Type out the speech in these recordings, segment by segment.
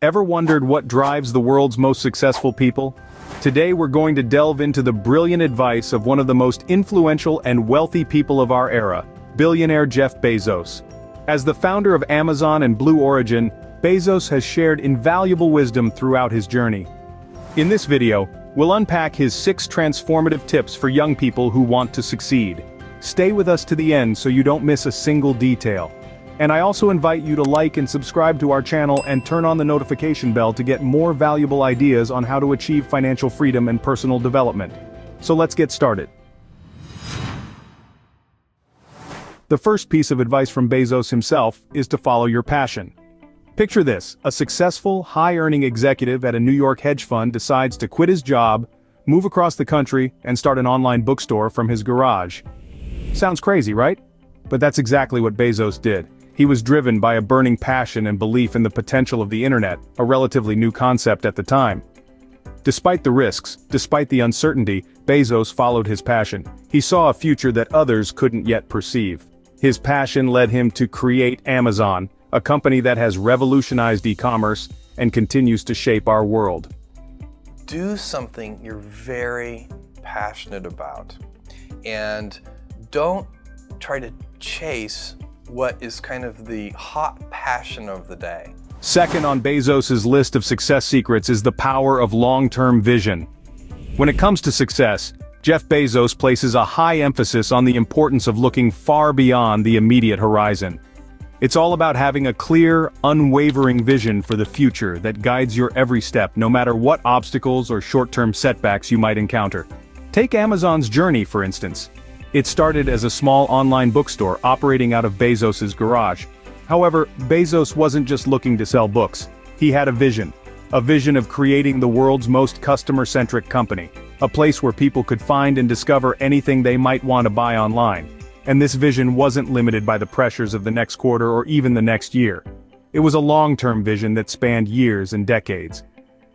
Ever wondered what drives the world's most successful people? Today we're going to delve into the brilliant advice of one of the most influential and wealthy people of our era, billionaire Jeff Bezos. As the founder of Amazon and Blue Origin, Bezos has shared invaluable wisdom throughout his journey. In this video, we'll unpack his 6 transformative tips for young people who want to succeed. Stay with us to the end so you don't miss a single detail. And I also invite you to like and subscribe to our channel and turn on the notification bell to get more valuable ideas on how to achieve financial freedom and personal development. So let's get started. The first piece of advice from Bezos himself is to follow your passion. Picture this: a successful, high-earning executive at a New York hedge fund decides to quit his job, move across the country, and start an online bookstore from his garage. Sounds crazy, right? But that's exactly what Bezos did. He was driven by a burning passion and belief in the potential of the internet, a relatively new concept at the time. Despite the risks, despite the uncertainty, Bezos followed his passion. He saw a future that others couldn't yet perceive. His passion led him to create Amazon, a company that has revolutionized e-commerce and continues to shape our world. Do something you're very passionate about, and don't try to chase what is kind of the hot passion of the day. Second on Bezos's list of success secrets is the power of long-term vision. When it comes to success, Jeff Bezos places a high emphasis on the importance of looking far beyond the immediate horizon. It's all about having a clear, unwavering vision for the future that guides your every step, no matter what obstacles or short-term setbacks you might encounter. Take Amazon's journey, for instance. It started as a small online bookstore operating out of Bezos's garage. However, Bezos wasn't just looking to sell books. He had a vision of creating the world's most customer-centric company, a place where people could find and discover anything they might want to buy online. And this vision wasn't limited by the pressures of the next quarter or even the next year. It was a long-term vision that spanned years and decades.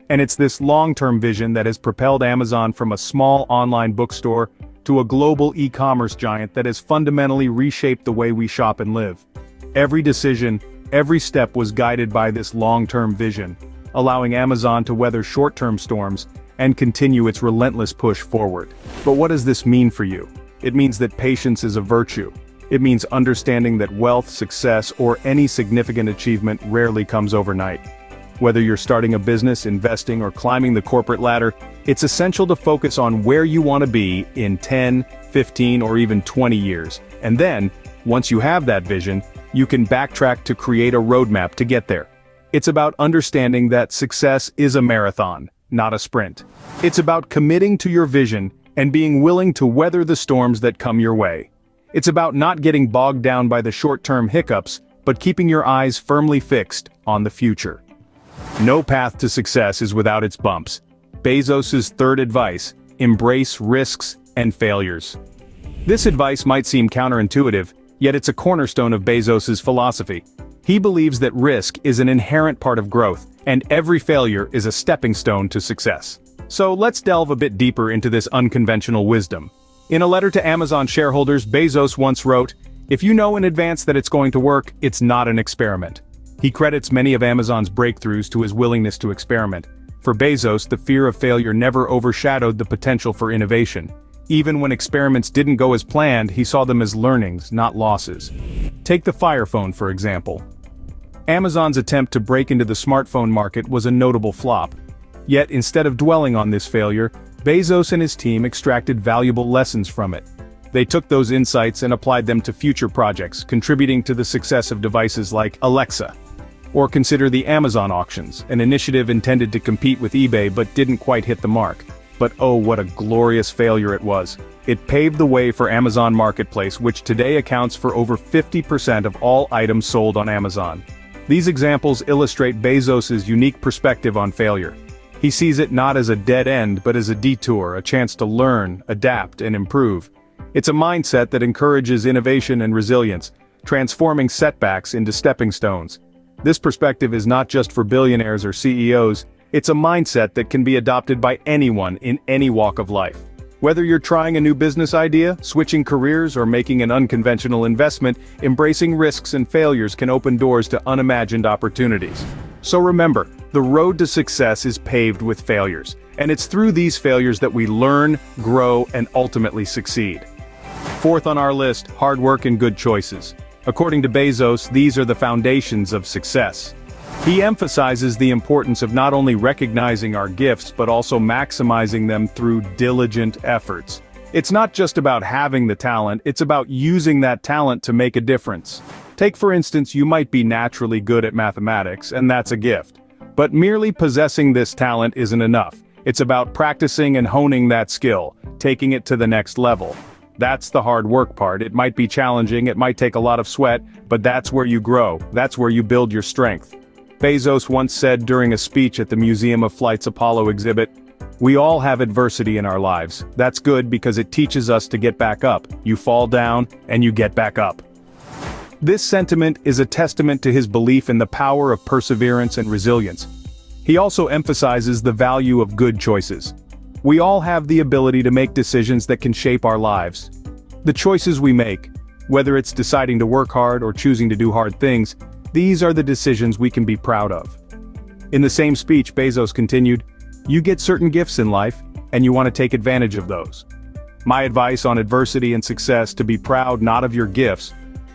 And it's this long-term vision that has propelled Amazon from a small online bookstore to a global e-commerce giant that has fundamentally reshaped the way we shop and live. Every decision, every step was guided by this long-term vision, allowing Amazon to weather short-term storms and continue its relentless push forward. But what does this mean for you? It means that patience is a virtue. It means understanding that wealth, success, or any significant achievement rarely comes overnight. Whether you're starting a business, investing, or climbing the corporate ladder, it's essential to focus on where you want to be in 10, 15, or even 20 years. And then, once you have that vision, you can backtrack to create a roadmap to get there. It's about understanding that success is a marathon, not a sprint. It's about committing to your vision and being willing to weather the storms that come your way. It's about not getting bogged down by the short-term hiccups, but keeping your eyes firmly fixed on the future. No path to success is without its bumps. Bezos's third advice: embrace risks and failures. This advice might seem counterintuitive, yet it's a cornerstone of Bezos's philosophy. He believes that risk is an inherent part of growth, and every failure is a stepping stone to success. So let's delve a bit deeper into this unconventional wisdom. In a letter to Amazon shareholders, Bezos once wrote, "If you know in advance that it's going to work, it's not an experiment." He credits many of Amazon's breakthroughs to his willingness to experiment. For Bezos, the fear of failure never overshadowed the potential for innovation. Even when experiments didn't go as planned, he saw them as learnings, not losses. Take the Fire Phone, for example. Amazon's attempt to break into the smartphone market was a notable flop. Yet, instead of dwelling on this failure, Bezos and his team extracted valuable lessons from it. They took those insights and applied them to future projects, contributing to the success of devices like Alexa. Or consider the Amazon auctions, an initiative intended to compete with eBay but didn't quite hit the mark. But oh, what a glorious failure it was. It paved the way for Amazon Marketplace, which today accounts for over 50% of all items sold on Amazon. These examples illustrate Bezos's unique perspective on failure. He sees it not as a dead end but as a detour, a chance to learn, adapt, and improve. It's a mindset that encourages innovation and resilience, transforming setbacks into stepping stones. This perspective is not just for billionaires or CEOs, it's a mindset that can be adopted by anyone in any walk of life. Whether you're trying a new business idea, switching careers, or making an unconventional investment, embracing risks and failures can open doors to unimagined opportunities. So remember, The road to success is paved with failures, and it's through these failures that we learn, grow, and ultimately succeed. Fourth on our list, hard work and good choices. According to Bezos, these are the foundations of success. He emphasizes the importance of not only recognizing our gifts but also maximizing them through diligent efforts. It's not just about having the talent, it's about using that talent to make a difference. Take for instance, you might be naturally good at mathematics, and that's a gift. But merely possessing this talent isn't enough. It's about practicing and honing that skill, taking it to the next level. That's the hard work part. It might be challenging, it might take a lot of sweat, but that's where you grow, that's where you build your strength. Bezos once said during a speech at the Museum of Flight's Apollo exhibit, "We all have adversity in our lives. That's good because it teaches us to get back up. You fall down, and you get back up." This sentiment is a testament to his belief in the power of perseverance and resilience. He also emphasizes the value of good choices. We all have the ability to make decisions that can shape our lives. The choices we make, whether it's deciding to work hard or choosing to do hard things, these are the decisions we can be proud of. In the same speech, Bezos continued, "You get certain gifts in life, and you want to take advantage of those. My advice on adversity and success: to be proud not of your gifts,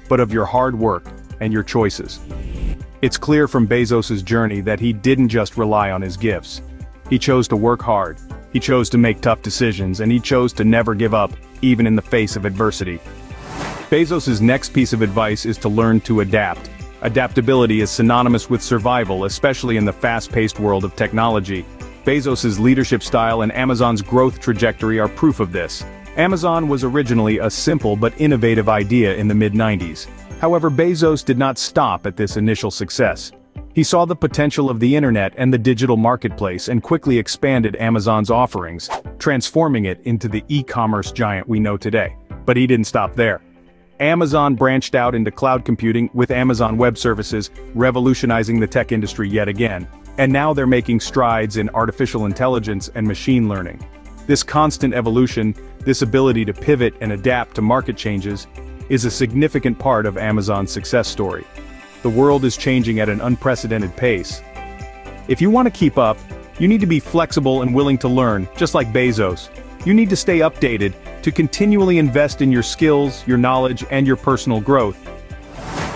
but of your hard work and your choices." It's clear from Bezos' journey that he didn't just rely on his gifts. He chose to work hard, he chose to make tough decisions, and he chose to never give up, even in the face of adversity. Bezos' next piece of advice is to learn to adapt. Adaptability is synonymous with survival, especially in the fast-paced world of technology. Bezos' leadership style and Amazon's growth trajectory are proof of this. Amazon was originally a simple but innovative idea in the mid-90s. However, Bezos did not stop at this initial success. He saw the potential of the internet and the digital marketplace and quickly expanded Amazon's offerings, transforming it into the e-commerce giant we know today. But he didn't stop there. Amazon branched out into cloud computing with Amazon Web Services, revolutionizing the tech industry yet again. And now they're making strides in artificial intelligence and machine learning. This constant evolution, this ability to pivot and adapt to market changes, is a significant part of Amazon's success story. The world is changing at an unprecedented pace. If you want to keep up, you need to be flexible and willing to learn, just like Bezos. You need to stay updated, to continually invest in your skills, your knowledge, and your personal growth.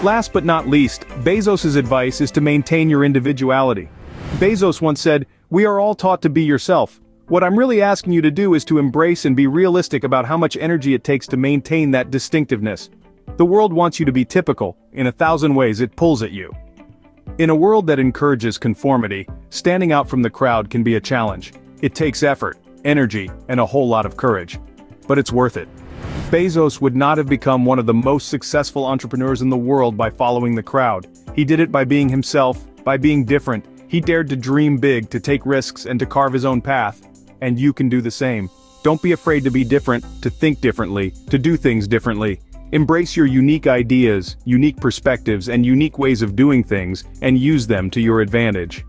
Last but not least, Bezos' advice is to maintain your individuality. Bezos once said, "We are all taught to be yourself. What I'm really asking you to do is to embrace and be realistic about how much energy it takes to maintain that distinctiveness. The world wants you to be typical. In 1,000 ways it pulls at you." In a world that encourages conformity, standing out from the crowd can be a challenge. It takes effort, energy, and a whole lot of courage. But it's worth it. Bezos would not have become one of the most successful entrepreneurs in the world by following the crowd. He did it by being himself, by being different. He dared to dream big, to take risks, and to carve his own path. And you can do the same. Don't be afraid to be different, to think differently, to do things differently. Embrace your unique ideas, unique perspectives, and unique ways of doing things, and use them to your advantage.